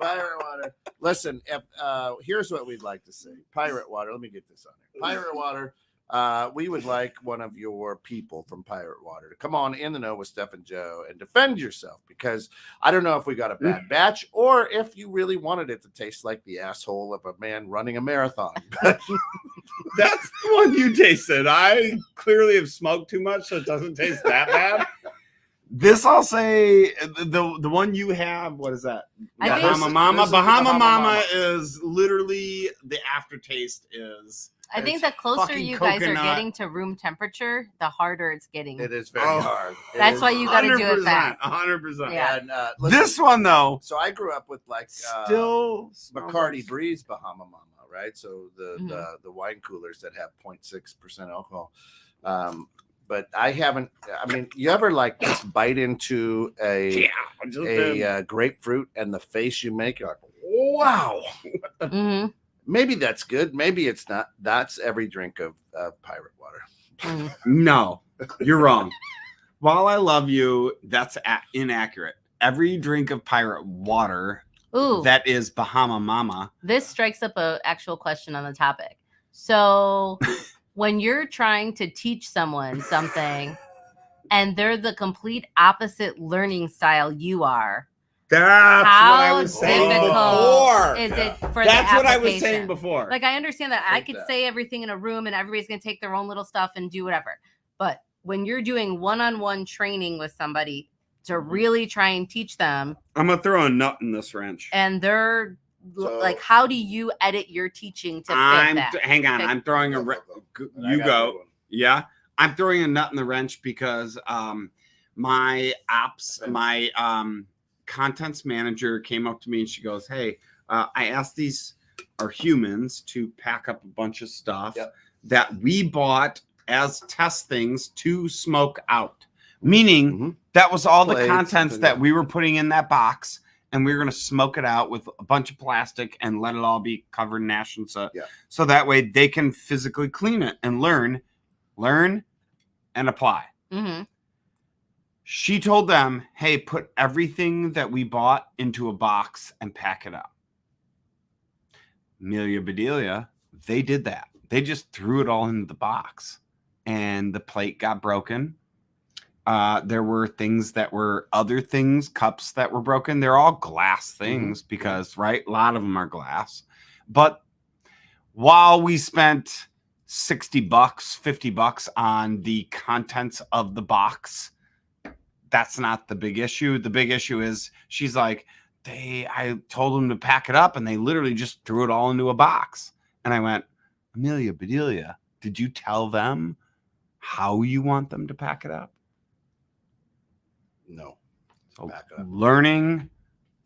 Pirate water. Listen, if, here's what we'd like to see. Pirate water. Let me get this on here. Pirate water. We would like one of your people from Pirate Water to come on In the Know with Steph and Joe and defend yourself, because I don't know if we got a bad batch or if you really wanted it to taste like the asshole of a man running a marathon. That's the one you tasted. I clearly have smoked too much, so it doesn't taste that bad. This I'll say, the one you have, what is that? Bahama Mama. Bahama Mama is literally the aftertaste is. I think the closer you guys are getting to room temperature, the harder it's getting. It is very hard. That's why you got to do it fast. 100%. Yeah. And, listen, This one though, so I grew up with like still Bacardi Breeze Bahama Mama, right? So the wine coolers that have 0.6% alcohol. But I haven't. I mean, you ever like just bite into a grapefruit and the face you make? You're like, wow. Mm-hmm. Maybe that's good. Maybe it's not. That's every drink of Pirate Water. Mm-hmm. No, you're wrong. While I love you, that's inaccurate. Every drink of Pirate Water that is Bahama Mama. This strikes up an actual question on the topic. So when you're trying to teach someone something and they're the complete opposite learning style you are, that's how what I was saying before. Is it for that's the what I was application? saying before. Like, I understand that I could say everything in a room and everybody's going to take their own little stuff and do whatever. But when you're doing one-on-one training with somebody to really try and teach them. I'm going to throw a nut in this wrench. And they're like, how do you edit your teaching to fit that? Hang on. I'm throwing you go. Yeah. I'm throwing a nut in the wrench because my contents manager came up to me and she goes, hey, I asked these are humans to pack up a bunch of stuff that we bought as test things to smoke out. Meaning that was all the contents that we were putting in that box, and we were going to smoke it out with a bunch of plastic and let it all be covered in ash and soot. So that way they can physically clean it and learn and apply. Mm-hmm. She told them, hey, put everything that we bought into a box and pack it up. Amelia Bedelia, they did that. They just threw it all in the box and the plate got broken. There were things that were other things, cups that were broken. They're all glass things because, right, a lot of them are glass. But while we spent $60, $50 on the contents of the box, that's not the big issue. The big issue is she's like, I told them to pack it up and they literally just threw it all into a box. And I went, Amelia Bedelia, did you tell them how you want them to pack it up? No. So learning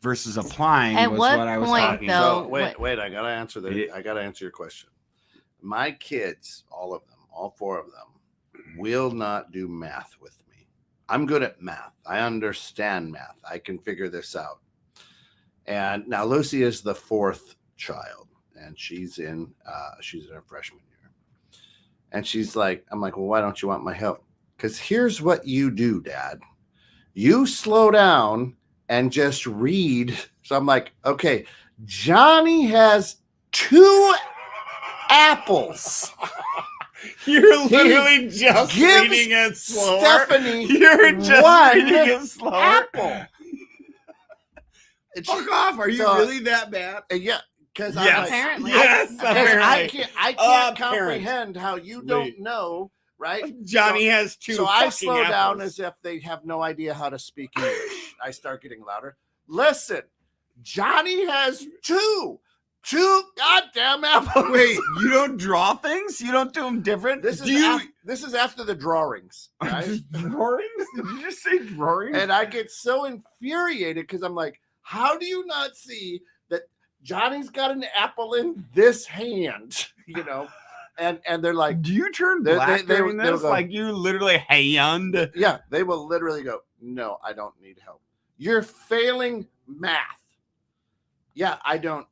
versus applying was what I was talking about. So wait, I gotta answer that. I gotta answer your question. My kids, all of them, all four of them, will not do math with me. I'm good at math. I understand math. I can figure this out. And now Lucy is the fourth child, and she's in her freshman year. And she's like, I'm like, well, why don't you want my help? Because here's what you do, Dad. You slow down and just read. So I'm like, okay, Johnny has 2 apples. You're literally just reading it slower. Stephanie, you're just reading it slower. Apple. Fuck off! Are you really that bad? Yeah, because apparently, I can't comprehend how you don't know. Right, Johnny has 2. So I slow down as if they have no idea how to speak English. I start getting louder. Listen, Johnny has two goddamn apples. Wait, you don't draw things? You don't do them different? This is after the drawings, right? Drawings? Did you just say drawings? And I get so infuriated because I'm like, how do you not see that Johnny's got an apple in this hand? You know, and they're like, do you turn black during this? Go, like you literally hand? Yeah, they will literally go, no, I don't need help. You're failing math. Yeah, I don't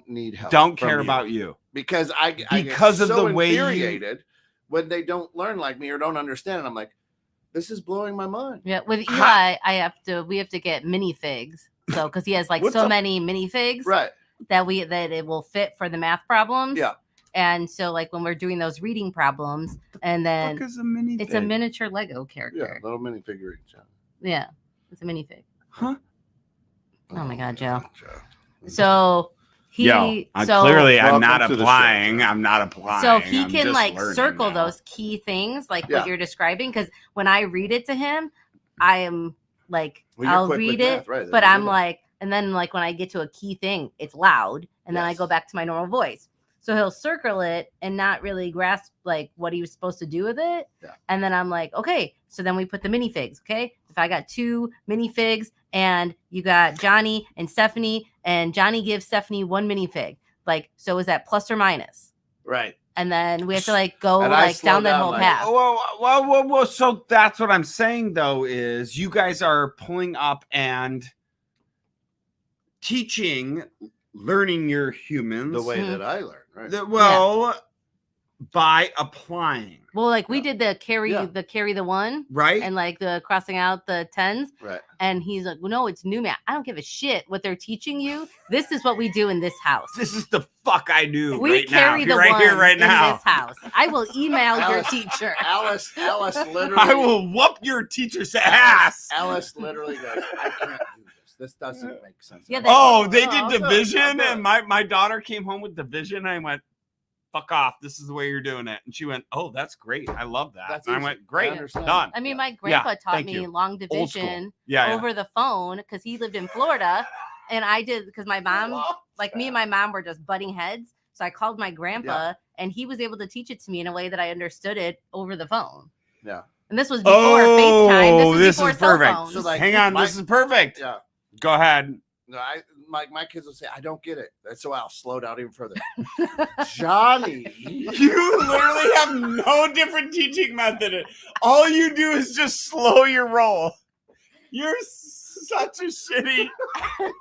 need help. Don't care about you. Because I get of so the way infuriated when they don't learn like me or don't understand. And I'm like, this is blowing my mind. Yeah, with Eli, we have to get minifigs. So because he has like many minifigs, right? That it will fit for the math problems. Yeah. And so like when we're doing those reading problems, and then What is a minifig? It's a miniature Lego character. Yeah, little mini figurine. Yeah, it's a minifig. Huh? Oh my God, Joe. So clearly I'm not applying. I'm not applying. So he I'm can like circle now. Those key things, like what you're describing. Because when I read it to him, I am like, I'll read it, math, right? But I'm like, and then like when I get to a key thing, it's loud, and then I go back to my normal voice. So he'll circle it and not really grasp like what he was supposed to do with it. Yeah. And then I'm like, okay, so then we put the minifigs. Okay. If I got 2 minifigs and you got Johnny and Stephanie, and Johnny gives Stephanie 1 minifig, like, so is that plus or minus? Right. And then we have to like go like down that whole path. Well, so that's what I'm saying though, is you guys are pulling up and teaching, learning your humans the way that I learn, right? By applying. Well, like we did the carry the one, right? And like the crossing out the 10s, right? And he's like, well, no, it's new math. I don't give a shit what they're teaching you. This is what we do in this house. This is the fuck I do. We right carry now. the right one here, right in now. this house. I will email your teacher. Alice literally. I will whoop your teacher's ass. Alice literally goes, I can't do this. This doesn't make sense. Yeah, they did division, and my daughter came home with division. And I went, fuck off. This is the way you're doing it. And she went, oh, that's great. I love that. And I went, great. Done. I mean, my grandpa taught me long division over the phone because he lived in Florida. And I did because my mom, like me and my mom were just butting heads. So I called my grandpa and he was able to teach it to me in a way that I understood it over the phone. Yeah. And this was before FaceTime. This was before perfect. cell phones. So like, hang on. This is perfect. Yeah. Go ahead. No, my kids will say, I don't get it. So I'll slow down even further. Johnny. You literally have no different teaching method. All you do is just slow your roll. You're such a shitty.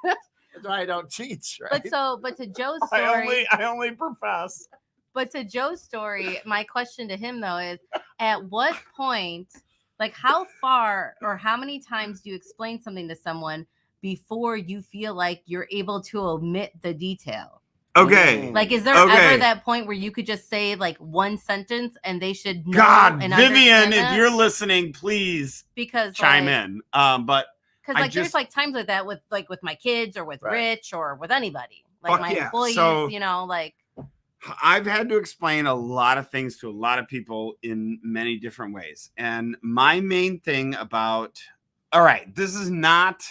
That's why I don't teach, right? But to Joe's story. I only profess. But to Joe's story, my question to him though is, at what point, like how far or how many times do you explain something to someone before you feel like you're able to omit the detail? Okay. Like, is there ever that point where you could just say like one sentence and they should know? God, and Vivian, if you're listening, please chime in. But because like there's like times like that with my kids or with Rich or with anybody, like my employees, like. I've had to explain a lot of things to a lot of people in many different ways. And my main thing about, all right, this is not,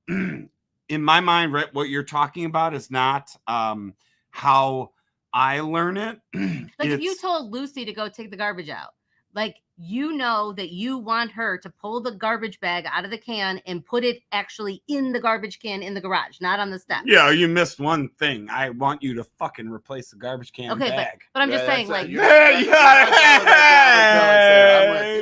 in my mind, right, what you're talking about is not how I learn it. Like if you told Lucy to go take the garbage out, like you know that you want her to pull the garbage bag out of the can and put it actually in the garbage can in the garage, not on the step. Yeah, you missed one thing. I want you to fucking replace the garbage can bag. But I'm just saying, like,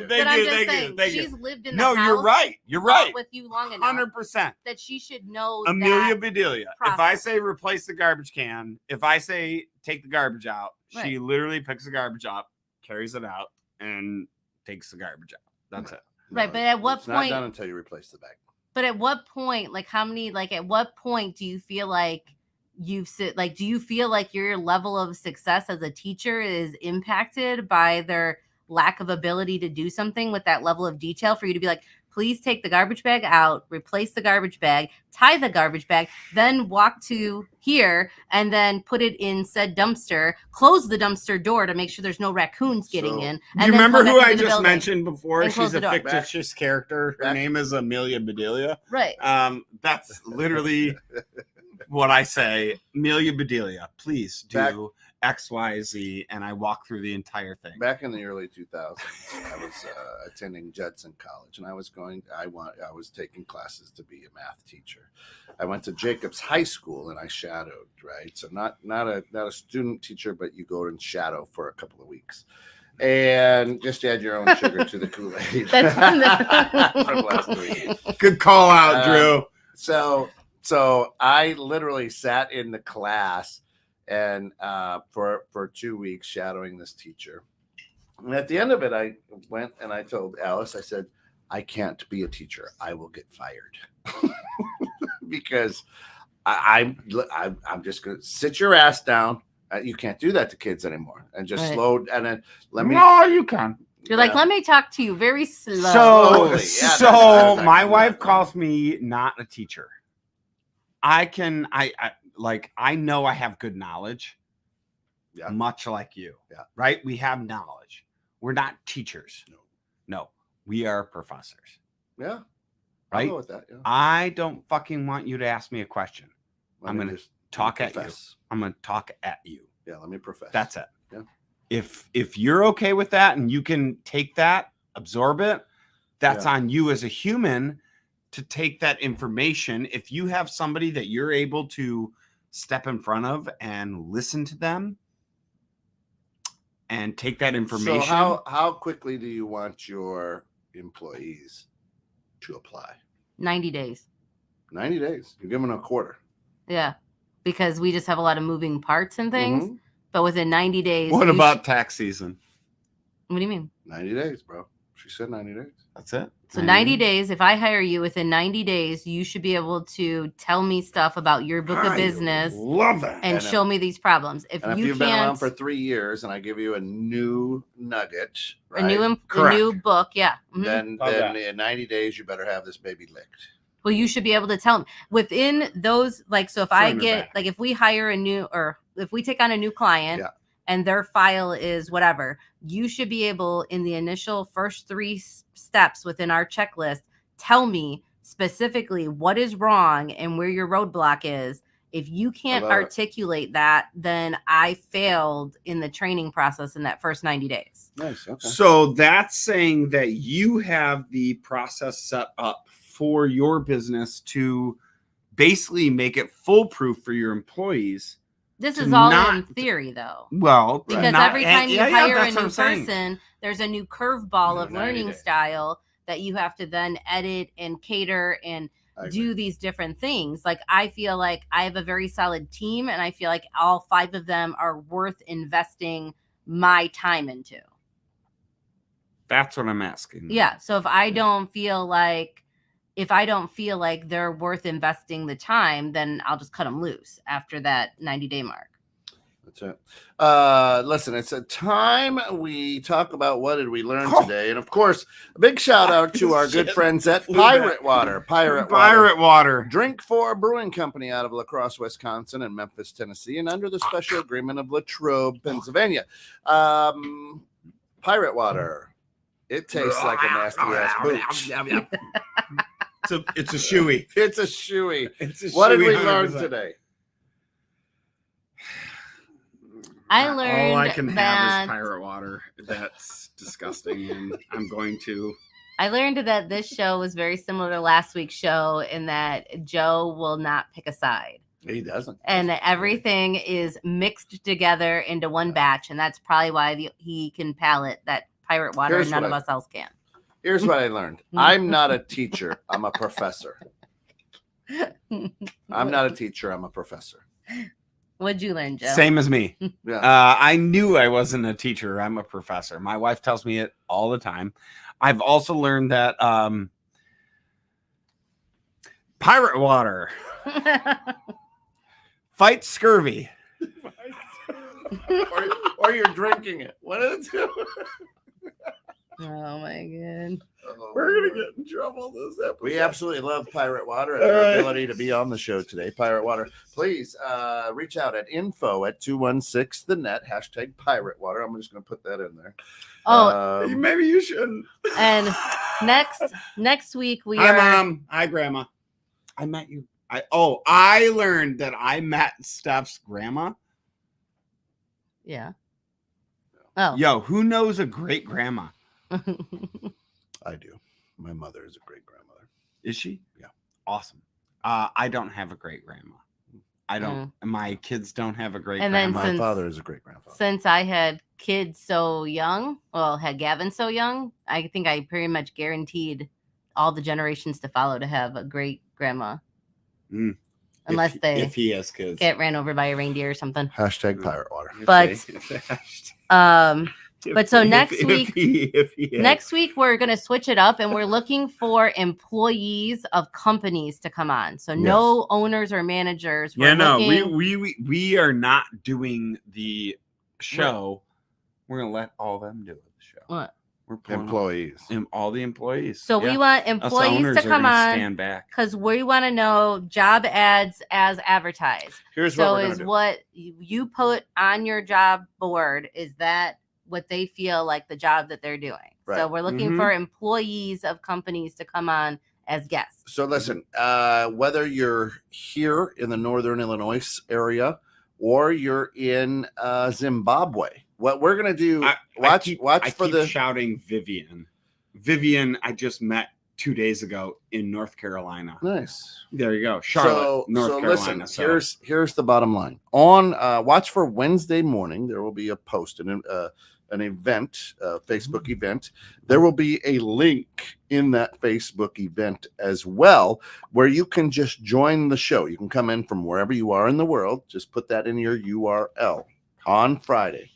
thank you. She's lived in the house. You're right. You're right. With you long enough, 100%. that she should know. Amelia Bedelia. If I say replace the garbage can, if I say take the garbage out, she literally picks the garbage up, carries it out, and takes the garbage out. That's it. Right, but at what point? Not done until you replace the bag. But at what point, like how many, like at what point do you feel like do you feel like your level of success as a teacher is impacted by their lack of ability to do something with that level of detail for you to be like, please take the garbage bag out, replace the garbage bag, tie the garbage bag, then walk to here and then put it in said dumpster, close the dumpster door to make sure there's no raccoons getting in. And you remember who I just mentioned before? She's a fictitious character. Her Back. name is Amelia Bedelia. Right. That's literally what I say, Amelia Bedelia, please do Back- X, Y, Z, and I walk through the entire thing. Back in the early 2000s, I was attending Judson College, and I was taking classes to be a math teacher. I went to Jacobs High School, and I shadowed. Right, so not a student teacher, but you go and shadow for a couple of weeks, and just add your own sugar to the Kool-Aid. From last week. Good call out, Drew. So I literally sat in the class and for 2 weeks shadowing this teacher. And at the end of it, I went and I told Alice, I said, I can't be a teacher. I will get fired. Because I'm just going to sit your ass down. You can't do that to kids anymore. And just slow. And then let me. No, you can. You're like, let me talk to you very slow. Slowly. So my wife calls me not a teacher. I know I have good knowledge. Yeah. Much like you. Yeah. Right? We have knowledge. We're not teachers. No, we are professors. Yeah. Right? I'll go with that. Yeah. I don't fucking want you to ask me a question. I'm going to talk at you. I'm going to talk at you. Yeah, let me profess. That's it. Yeah. If you're okay with that and you can take that, absorb it, that's on you as a human to take that information. If you have somebody that you're able to step in front of and listen to them and take that information. So how quickly do you want your employees to apply? 90 days. 90 days. You give them a quarter. Yeah. Because we just have a lot of moving parts and things. Mhm. But within 90 days. What about tax season? What do you mean? 90 days, bro. She said 90 days. That's it. So 90 days, if I hire you within 90 days, you should be able to tell me stuff about your book of business. Love that. And show me these problems. If you've been around for 3 years and I give you a new nugget, right? a new book, yeah. Then in 90 days, you better have this baby licked. Well, you should be able to tell them within those, like, so if I get, like, if we hire if we take on a new client and their file is whatever, you should be able, in the initial first 3 steps within our checklist, tell me specifically what is wrong and where your roadblock is. If you can't articulate that, then I failed in the training process in that first 90 days. Nice. Okay. So that's saying that you have the process set up for your business to basically make it foolproof for your employees. This is all in theory, though. Well, because every time you hire a new person, there's a new curveball of learning style that you have to then edit and cater and do these different things. Like, I feel like I have a very solid team, and I feel like all 5 of them are worth investing my time into. That's what I'm asking. Yeah. So if I don't feel like they're worth investing the time, then I'll just cut them loose after that 90-day mark. That's it. Listen, it's a time we talk about what did we learn today. And of course, a big shout out to our good friends at Pirate Water. Pirate Water. Drink for Brewing Company out of La Crosse, Wisconsin and Memphis, Tennessee, and under the special agreement of Latrobe, Pennsylvania. Pirate Water. It tastes like a nasty ass booch. It's a shoey. It's a shoey. What did we learn today? I learned all I can have is pirate water. That's disgusting, and I'm going to. I learned that this show was very similar to last week's show in that Joe will not pick a side. He doesn't. And everything is mixed together into one batch, and that's probably why he can palate that pirate water and none of us else can. Here's what I learned. I'm not a teacher. I'm a professor. I'm not a teacher. I'm a professor. What'd you learn, Joe? Same as me. Yeah. I knew I wasn't a teacher. I'm a professor. My wife tells me it all the time. I've also learned that pirate water fights scurvy. or you're drinking it. One of the two. Oh my god. We're gonna get in trouble this episode. We absolutely love Pirate Water and their ability to be on the show today. Pirate Water, please reach out at info@216 the net #Pirate Water. I'm just gonna put that in there. Oh, maybe you shouldn't. And next week we Hi, are. Mom. Hi, Grandma. I met you. I learned that I met Steph's grandma. Yeah. Oh. Yo, who knows a great grandma? I do. My mother is a great grandmother. Is she? Yeah. Awesome. I don't have a great grandma. I don't. My kids don't have a great And then grandma. My father is a great grandfather. Since I had kids so young, had Gavin so young, I think I pretty much guaranteed all the generations to follow to have a great grandma. Unless if he has kids, get ran over by a reindeer or something. Hashtag pirate water. But so next week we're gonna switch it up, and we're looking for employees of companies to come on. So no owners or managers. We are not doing the show. We're gonna let all them do the show. What? We're employees. All the employees. So we want employees to come on stand back because we want to know job ads as advertised. Here's what we're gonna do. What you put on your job board, is that what they feel like the job that they're doing? Right. So we're looking for employees of companies to come on as guests. So listen, whether you're here in the Northern Illinois area or you're in Zimbabwe, what we're gonna do? I keep shouting Vivian. Vivian, I just met 2 days ago in North Carolina. Nice. There you go, Charlotte, North Carolina. Listen, here's the bottom line. On watch for Wednesday morning. There will be a post and an event, Facebook event. There will be a link in that Facebook event as well, where you can just join the show. You can come in from wherever you are in the world. Just put that in your URL on Friday.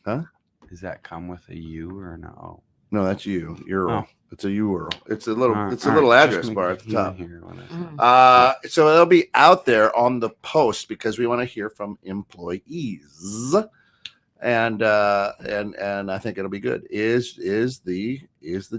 Huh? Does that come with a U or an O? No, that's you. URL. It's a URL. It's a little address bar at the top. So it'll be out there on the post because we want to hear from employees. And I think it'll be good. Is the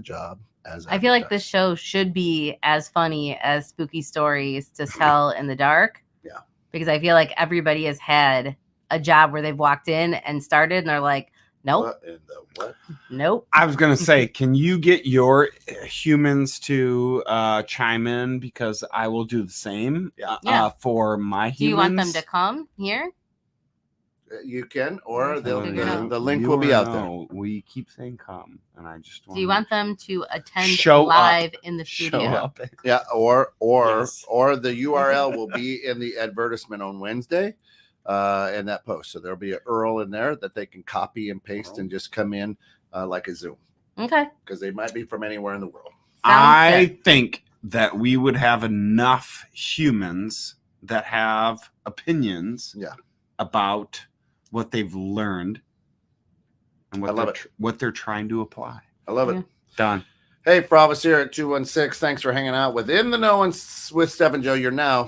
job as I feel like this show should be as funny as spooky stories to tell in the dark. Yeah. Because I feel like everybody has had a job where they've walked in and started and they're like, nope. What in the what? Nope. I was gonna say, can you get your humans to chime in, because I will do the same for my humans. Do you want them to come here? You can, or the link will be out there. We keep saying come, and I just want. Do you want them to attend live in the studio? Yeah, or the URL will be in the advertisement on Wednesday, in that post. So there'll be an URL in there that they can copy and paste and just come in like a Zoom. Okay. Because they might be from anywhere in the world. I think that we would have enough humans that have opinions about what they've learned and what they're trying to apply. I love it. Done. Hey, Provis here at 216. Thanks for hanging out with In the Know with Steph and Joe. You're now